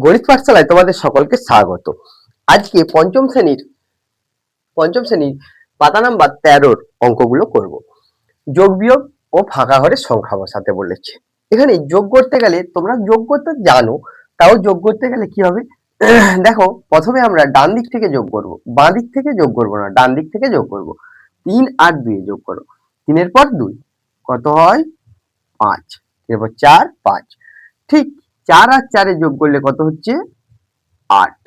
গণিত পাঠশালায় তোমাদের সকলকে স্বাগত। আজকে পঞ্চম শ্রেণীর পাতা নাম্বার 13-র অঙ্কগুলো করব। যোগ বিয়োগ ও ফাঁকা ঘরে সংখ্যা বসাতে বলেছে। এখানে যোগ করতে গেলে তোমরা যোগ করতে জানো, তাও যোগ করতে গেলে কি হবে দেখো, প্রথমে আমরা ডান দিক থেকে যোগ করব, বাঁ দিক থেকে যোগ করব না, ডান দিক থেকে যোগ করব। 3 আর 2 যোগ করো, 3 এর পর 2 কত হয় 5, এরপর 4 5। ঠিক 4 আর 4 এ যোগ করলে কত হচ্ছে 8,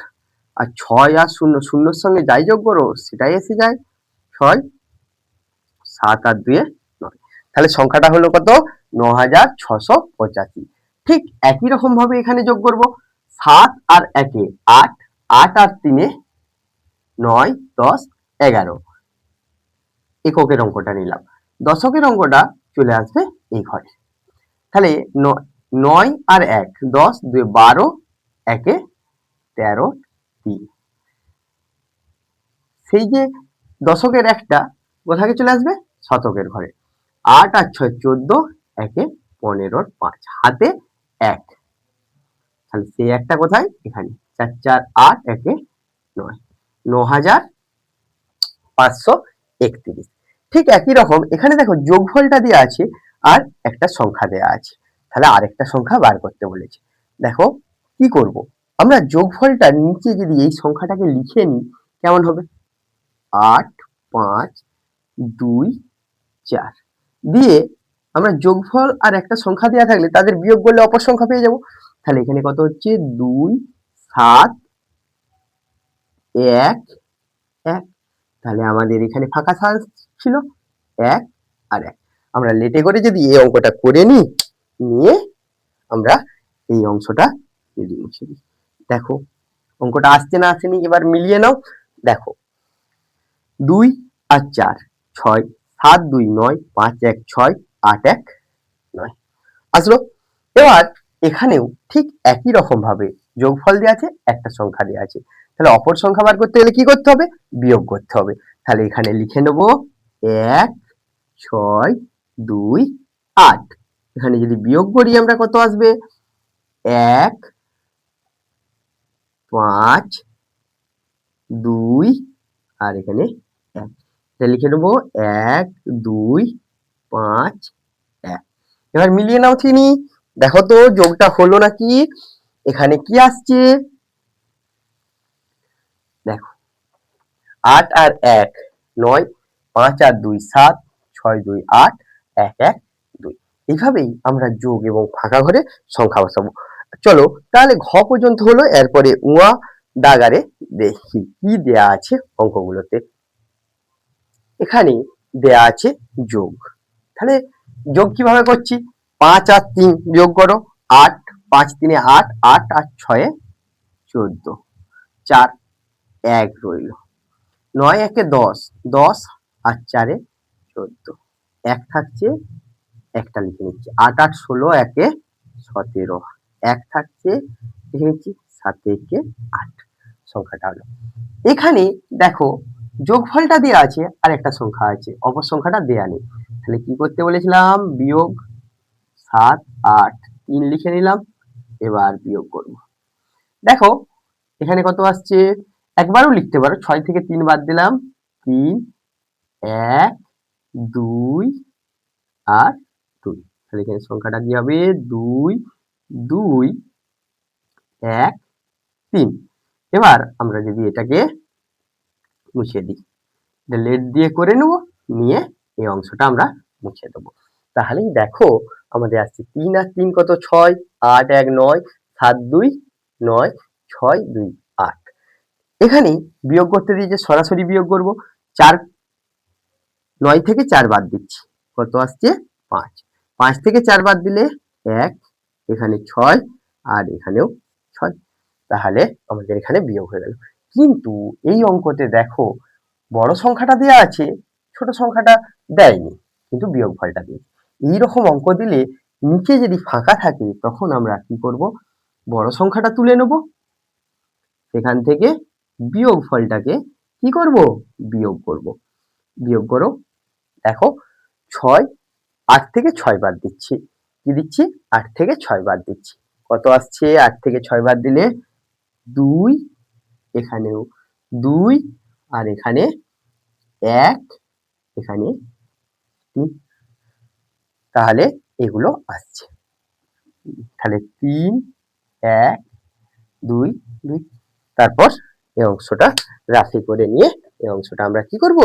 আর 6 আর 0 শূন্যর সঙ্গে যাই যোগ করো সেটাই এসে যায় 6, 7 আর 2 9। তাহলে সংখ্যাটা হলো কত 9685। ঠিক একই রকম ভাবে এখানে যোগ করব, 7 আর 1 এ 8, 8 আর 3 এ 9 10 11। এককের অঙ্কটা নিলাম, দশকের অঙ্কটা চলে আসবে এই ঘরে। তাহলে 9 আর 1 10, 2 12, 1 এ 13 3। সেই যে দশকের একটা কোথায় চলে আসবে শতকের ঘরে। 8 আর 6 14, 1 এ 15 5, হাতে 1। তাহলে সেই একটা কোথায় এখানে 4 4 8, 1 এ 9, 9531। ঠিক একই রকম এখানে দেখো যোগফলটা দেওয়া আছে আর একটা সংখ্যা দেওয়া আছে। তাহলে আরেকটা সংখ্যা বার করতে বলেছে। দেখো কি করব, আমরা যোগফলটা নিচে যদি এই সংখ্যাটাকে লিখে নিই কেমন হবে, 8 5 2 4 দিয়ে আমরা যোগফল আর একটা সংখ্যা দেওয়া থাকলে তাদের বিয়োগ করলে অপর সংখ্যা পেয়ে যাব। তাহলে এখানে কত হচ্ছে 2 7 1 1। তাহলে আমাদের এখানে ফাঁকা স্থান ছিল 1 আর 1। আমরা লেটে করে যদি এই অঙ্কটা করে নিই, নিয়ে আমরা এই অংশটা মুছে দিই। দেখো অঙ্কটা আসছে না আসেনি, এবার মিলিয়ে নাও। দেখো 2 আর 4 6, 7 2 9, 5 1 6, 8 1 9 আসলো। এবার এখানেও ঠিক একই রকম ভাবে যোগফল দেওয়া আছে, একটা সংখ্যা দেওয়া আছে। তাহলে অপর সংখ্যা বার করতে গেলে কি করতে হবে, বিয়োগ করতে হবে। তাহলে এখানে লিখে নেব 1 6 2 8। এখানে যদি বিয়োগ করি আমরা কত আসবে 1 5 2 আর এখানে 1। তাহলে লিখে নেব 1 2 5 1। এবার মিলিয়ে নাও চিনি, দেখো তো যোগটা হলো নাকি। এখানে কি আসছে দেখো 8 আর 1 9, 5 আর 2 7, 6 2 8, 1 1 2। এইভাবেই আমরা যোগ এবং ফাঁকা ঘরে সংখ্যা বসাবো। চলো তাহলে ঘ পর্যন্ত হলো, এরপরে উয়া দাগারে দেখি কি দেয়া আছে অঙ্কগুলোতে। এখানে দেয়া আছে যোগ। তাহলে যোগ কিভাবে করছি, 5 আর 3 যোগ করো, 8 5 3 8, 8 আর 6 14, 4 1 রইল, 9 1 10, 10 আর 4 14, 1 থাকছে, একটা লিখে নিচ্ছি, 8 8 16, 1 17, 1 থাকছে লিখে নিচ্ছি, 7 1 8 সংখ্যাটা হলো। এখানে দেখো যোগফলটা দেওয়া আছে আর একটা সংখ্যা আছে, অপর সংখ্যাটা দেয়া নেই। তাহলে কি করতে বলেছিলাম, বিয়োগ 7 8 3 লিখে নিলাম, এবার বিয়োগ করব। দেখো এখানে কত আসছে, একবারও লিখতে পারো, 6 থেকে 3 বাদ দিলাম 3 1 2 আর 2। তাহলে এখানে সংখ্যাটা কি হবে 2 2 1 3। এবার আমরা যদি এটাকে মুছে দিই, লেট দিয়ে করে নেব, নিয়ে এই অংশটা আমরা মুছে দেবো। তাহলেই দেখো আমাদের আসছে 3 আর 3 কত 6, 8 1 9, 7 2 9, 6 2 8। এখানে বিয়োগ করতে দিয়েছে, সরাসরি বিয়োগ করব। 4 9 থেকে 4 বাদ দিচ্ছি, কত আসছে 5। 5 থেকে 4 বাদ দিলে 1, এখানে 6 আর এখানেও 6। তাহলে আমাদের এখানে বিয়োগ হয়ে গেল। কিন্তু এই অঙ্কতে দেখো বড় সংখ্যাটা দেওয়া আছে, ছোট সংখ্যাটা দেয়নি, কিন্তু বিয়োগফলটা দিয়েছে। এইরকম অঙ্ক দিলে নিচে যদি ফাঁকা থাকে তখন আমরা কি করব, বড় সংখ্যাটা তুলে নেব, সেখান থেকে বিয়োগফলটাকে কি করব, বিয়োগ করব। বিয়োগ করো, দেখো 6 8 থেকে 6 বাদ দিচ্ছি, কি দিচ্ছি 8 থেকে 6 বাদ দিচ্ছি, কত আসছে? 8 থেকে 6 বাদ দিলে 2, এখানেও 2, আর এখানে 1, এখানে 3। তাহলে এগুলো আসছে। তাহলে 3, 1, 2, 2। তারপর এই অংশটা রাফি করে নিয়ে এই অংশটা আমরা কি করব?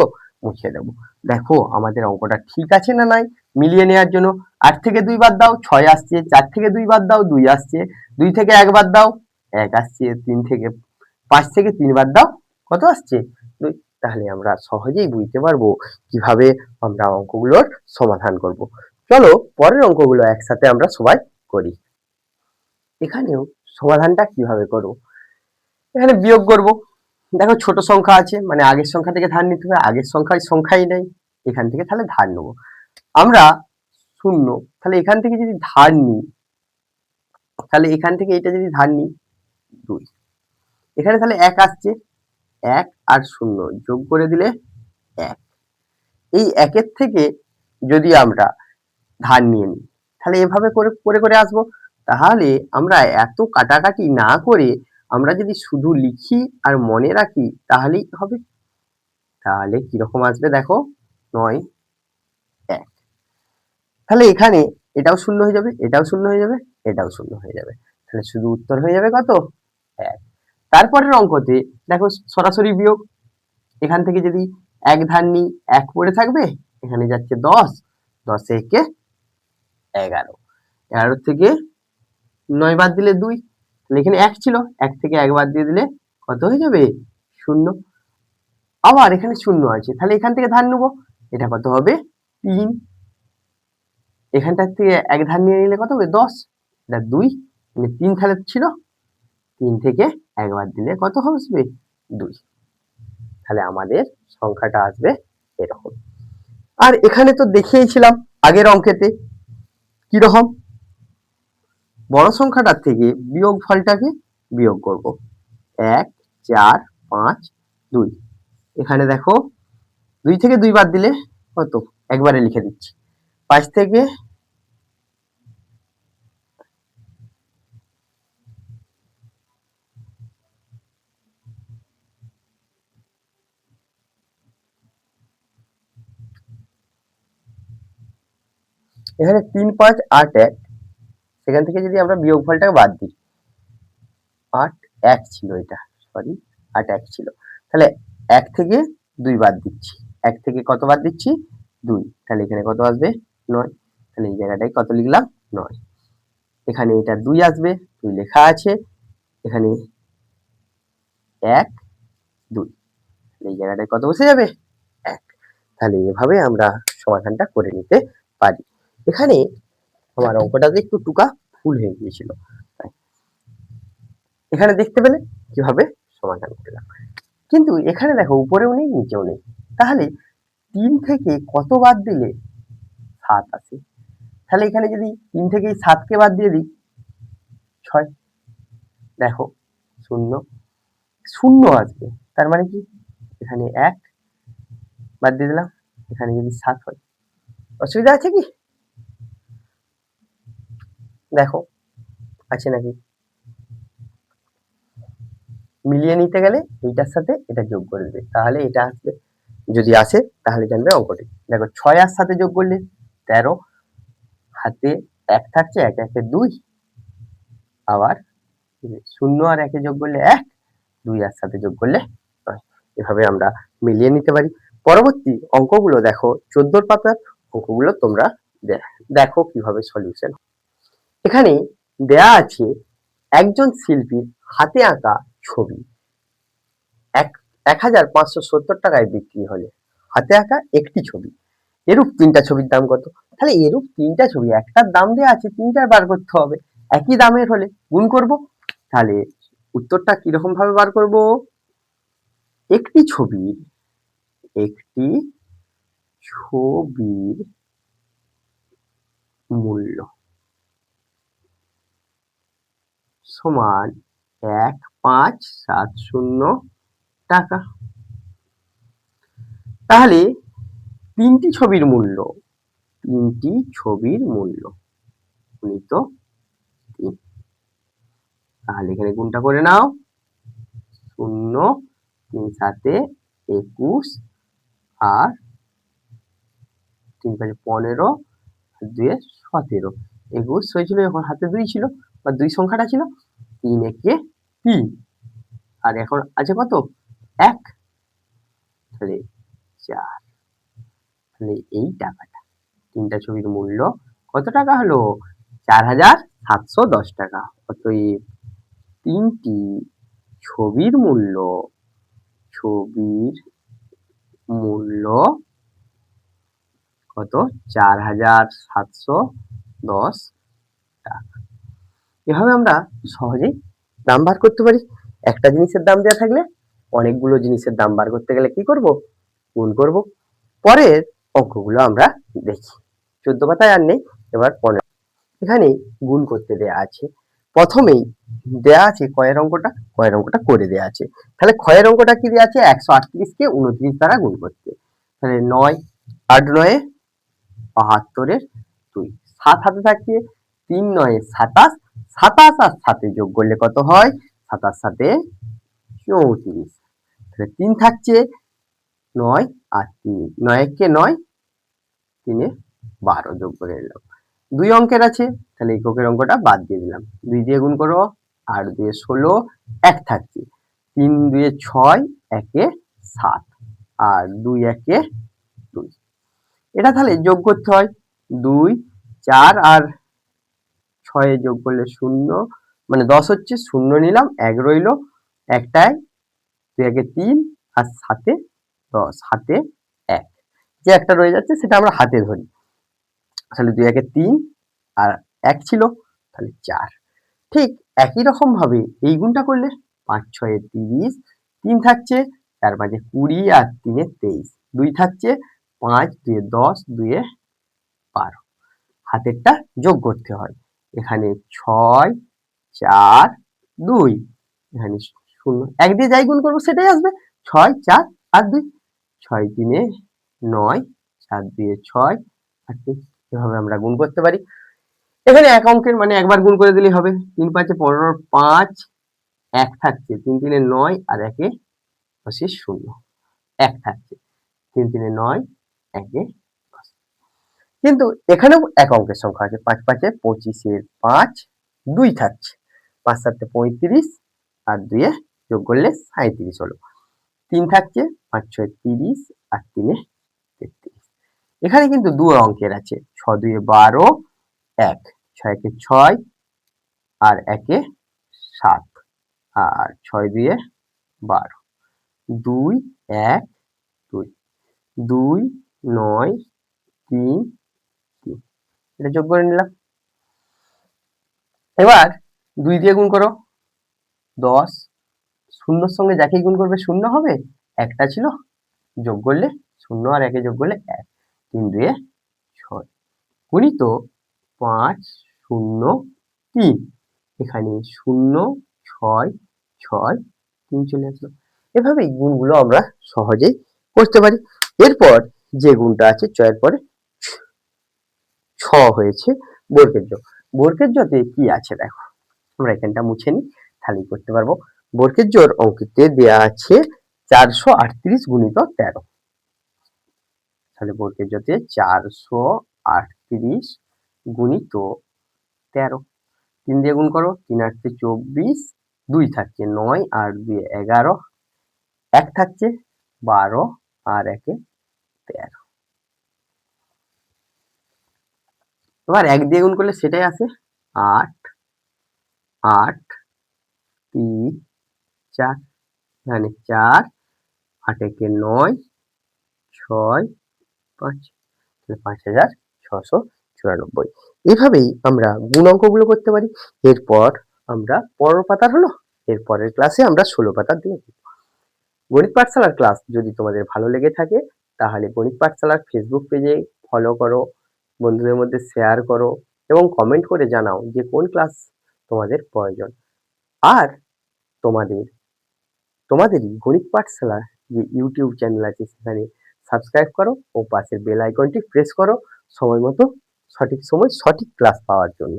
মুছে দেব। দেখো আমাদের অঙ্কটা ঠিক আছে না নাই? মিলিয়ে নেওয়ার জন্য 8 থেকে 2 বাদ দাও 6 আসছে, 4 থেকে 2 বাদ দাও 2 আসছে, 2 থেকে 1 বাদ দাও 1 আসছে, 5 থেকে 3 বাদ দাও কত আসছে? 2। তাহলে আমরা সহজেই বুঝতে পারবো কিভাবে আমরা অঙ্কগুলোর সমাধান করব। চলো পরের অঙ্কগুলো একসাথে আমরা সবাই করি। এখানেও সমাধানটা কিভাবে করব? এখানে বিয়োগ করব। দেখো ছোট সংখ্যা আছে, মানে আগের সংখ্যা থেকে ধার নিতে হবে, আগের সংখ্যাই নেই, এখান থেকে তাহলে ধার নেব আমরা 0। তাহলে এখান থেকে যদি ধার নিই, তাহলে এখান থেকে এটা যদি ধার নিই 2, এখানে তাহলে 1 আসছে, 1 আর 0 যোগ করে দিলে 1। এই 1 এর থেকে যদি আমরা ধার নিয়ে নিই, তাহলে এভাবে করে করে আসবো। তাহলে আমরা এত কাটাকাটি না করে আমরা যদি শুধু লিখি আর মনে রাখি তাহলেই হবে। তাহলে কিরকম আসবে দেখো, 9, 1। তাহলে এখানে এটাও 0 হয়ে যাবে, এটাও 0 হয়ে যাবে, এটাও 0 হয়ে যাবে। তাহলে শুধু উত্তর হয়ে যাবে কত? 1। তারপরের অঙ্কতে দেখো সরাসরি বিয়োগ। এখান থেকে যদি 1 ধার নিই 1 পড়ে থাকবে, এখানে যাচ্ছে 10, 10 একে 11, 11 থেকে 9 বাদ দিলে 2, তাহলে এখানে 1 ছিল, 1 থেকে 1 বাদ দিয়ে দিলে কত হয়ে যাবে? 0। আবার এখানে 0 আছে, তাহলে এখান থেকে ধার নেব, এটা কত হবে? 3। এখানটার থেকে 1 ধার নিয়ে নিলে কত হবে? 10, এটা 2, মানে 3 তাহলে ছিল, 3 থেকে 1 বাদ দিলে কত আসবে? 2। তাহলে আমাদের সংখ্যাটা আসবে এরকম। আর এখানে তো দেখিয়েছিলাম আগের অঙ্কেতে কিরকম, বড় সংখ্যাটার থেকে বিয়োগ ফলটাকে বিয়োগ করব। 1, 4, 5, 2। এখানে দেখো 2 থেকে 2 বাদ দিলে কত? একবারে লিখে দিচ্ছি। 5 থেকে এখানে 3, 5, 8, 1, সেখান থেকে যদি আমরা বিয়োগ ফলটাকে বাদ দিই, 8, 1 ছিল এটা, সরি 8, 1 ছিল। তাহলে 1 থেকে 2 বাদ দিচ্ছি, 1 থেকে কত বাদ দিচ্ছি? 2। তাহলে এখানে কত আসবে? 9। তাহলে এই জায়গাটায় কত লিখলাম? 9। এখানে এটা 2 আসবে, 2 লেখা আছে, এখানে 1, 2, এই জায়গাটায় কত বসে যাবে? 1। তাহলে এভাবে আমরা সমাধানটা করে নিতে পারি। এখানে আমার অঙ্কটাতে একটু টুকা ভুল হয়ে গিয়েছিল, এখানে দেখতে পেলে কিভাবে সমাধান করলাম। কিন্তু এখানে দেখো উপরেও নেই নিচেও নেই, তাহলে 3 থেকে কত বাদ দিলে 7 আসে? তাহলে এখানে যদি 3 থেকে 7 কে বাদ দিয়ে দিই 6, দেখো 0, 0 আসবে, তার মানে কি এখানে 1 বাদ দিয়ে দিলাম, এখানে যদি 7 হয়, অসুবিধা আছে কি? দেখো আছে নাকি? মিলিয়ে নিতে গেলে এইটার সাথে এটা যোগ করে দেবে, তাহলে এটা আসবে। যদি আসে তাহলে জানবে অঙ্কটি। দেখো 6 আর 7 যোগ করলে 13, হাতে 1 থাকছে, 1 1 2, আবার 0 আর 1 যোগ করলে 1, 2 আর 7 যোগ করলে 9। এভাবে আমরা মিলিয়ে নিতে পারি। পরবর্তী অঙ্কগুলো দেখো 14 পাতার অঙ্কগুলো তোমরা দেখো কিভাবে সলিউশন। এখানে দেয়া আছে একজন শিল্পীর হাতে আঁকা ছবি 1570 টাকায় বিক্রি হলে হাতে আঁকা একটি ছবি এরূপ 3টা ছবির দাম কত? তাহলে এরূপ 3টা ছবি, একটার দাম দেওয়া আছে, 3টার বার করতে হবে। একই দামের হলে গুণ করব। তাহলে উত্তরটা কিরকম ভাবে বার করব? একটি ছবির মূল্য সমান 1570 টাকা। তাহলে তিনটি ছবির মূল্য গুণিত 3। তাহলে এখানে গুণটা করে নাও, 0 3 7 21 আর 3 5 15 আর 2 17, 21 হয়েছিল যখন হাতে 2 ছিল বা 2 সংখ্যাটা ছিল, 3 একে 3 আর এখন আছে কত 1, তাহলে 4। তাহলে এই টাকাটা, তিনটা ছবির মূল্য কত টাকা হলো? 4710 টাকা। অতএব তিনটি ছবির মূল্য কত? 4710 টাকা। এভাবে আমরা সহজেই দাম বার করতে পারি। একটা জিনিসের দাম দেওয়া থাকলে অনেকগুলো জিনিসের দাম বার করতে গেলে কি করব? গুণ করব। পরের অঙ্কগুলো আমরা দেখি। 14 পাতায় আর নেই, এবার 15। এখানে গুণ করতে দেয়া আছে। প্রথমেই দেয়া আছে কয়ের অঙ্কটা, কয়ের অঙ্কটা করে দেয়া আছে। তাহলে ক্ষয়ের অঙ্কটা কি দেয়া আছে? 138 কে 29 দ্বারা গুণ করতে। তাহলে 9 8 9 72 এর 2, 7 হাতে থাকছে, 3 9 27, 27 আর 7 যোগ করলে কত হয়? 27 7 34। তাহলে 3 থাকছে, 9 আর 3, 9 কে 9, 3 12 যোগ করে নিলাম। 2 অঙ্কের আছে, তাহলে এককের অঙ্কটা বাদ দিয়ে দিলাম। 2 দিয়ে গুণ করো, 8 2 16, 1 থাকছে, 3 2 6, 1 7 আর 2 1 2। এটা তাহলে যোগ করতে হয়, 2 4 আর 6 যোগ করলে 0, মানে 10 হচ্ছে, 0 নিলাম, 1 রইল, একটায় 2 1 3 আর 7 10, হাতে 1, যে একটা রয়ে যাচ্ছে সেটা আমরা হাতে ধরি। তাহলে 2 1 3 আর 1 ছিল, তাহলে 4। ঠিক একই রকম ভাবে এই গুণটা করলে 5 6 30, 3 থাকছে, 4 5 20 আর 3 23, 2 থাকছে, 5 2 10, 2 12। হাতেরটা যোগ করতে হয়। এখানে 6 4 2, এখানে 0, 1 দিয়ে যাই গুণ করবো সেটাই আসবে, 6 4 আর 2, 6 3 9, 4 2 6 আর 3। এভাবে আমরা গুণ করতে পারি। এখানে এক অঙ্কের মানে একবার গুণ করে দিলেই হবে। 3 5 15, 5 1 থাকছে, 3 3 9 আর 1 0, 1 থাকছে, 3 3 9 1 10। কিন্তু এখানেও এক অঙ্কের সংখ্যা আছে, 5 5 25 এর 5, 2 থাকছে, 5 7 35 আর 2 যোগ করলে 37 হলো, 3 থাকছে, 5 6 30 আর 3 33। এখানে কিন্তু 2 অঙ্কের আছে, 6 2 12, 1 6 1 6 আর 1 7 আর 6 2 12, 2 1 2 2 9 3 3, এটা যোগ করে নিলাম। এবার 2 দিয়ে গুণ করো, 10, শূন্যর সঙ্গে যাকেই গুণ করবে 0 হবে, একটা ছিল, যোগ করলে 0 আর 1 যোগ করলে 1, 3 2 6 গুণিত 5 0 3, এখানে 0 6 6 3 চলে আসলো। এভাবেই গুণগুলো আমরা সহজেই করতে পারি। এরপর যে গুণটা আছে, চয়ের পরে 6 হয়েছে বর্গের জ। বর্গের জতে কি আছে দেখো, আমরা এখানটা মুছে নিই, তাহলেই করতে পারবো। বর্গের জোর অঙ্কিতে দেয়া আছে 438 গুণিত 13। তাহলে বর্গের জতে 438 গুণিত 13, 3 দিয়ে গুণ করো, 3 8 24, 2 থাকছে, 9 আর 2 11, 1 থাকছে, 12 আর 1 13। এবার 1 দিয়ে গুণ করলে সেটাই আসে, 8 8 3 4, এখানে 4 8 1 9 6 5, 5694। এভাবেই আমরা গুণ অঙ্কগুলো করতে পারি। এরপর আমরা 15 পাতার হলো, এর পরের ক্লাসে আমরা 16 পাতার দিয়ে গণিত পাঠশালার ক্লাস যদি তোমাদের ভালো লেগে থাকে তাহলে গণিত পাঠশালার ফেসবুক পেজে ফলো করো, বন্ধুদের মধ্যে শেয়ার করো এবং কমেন্ট করে জানাও যে কোন ক্লাস তোমাদের প্রয়োজন। আর তোমাদের তোমাদেরই গণিত পাঠশালার যে ইউটিউব চ্যানেল আছে সেখানে সাবস্ক্রাইব করো ও পাশের বেল আইকনটি প্রেস করো সময় মতো সঠিক সময় সঠিক ক্লাস পাওয়ার জন্য।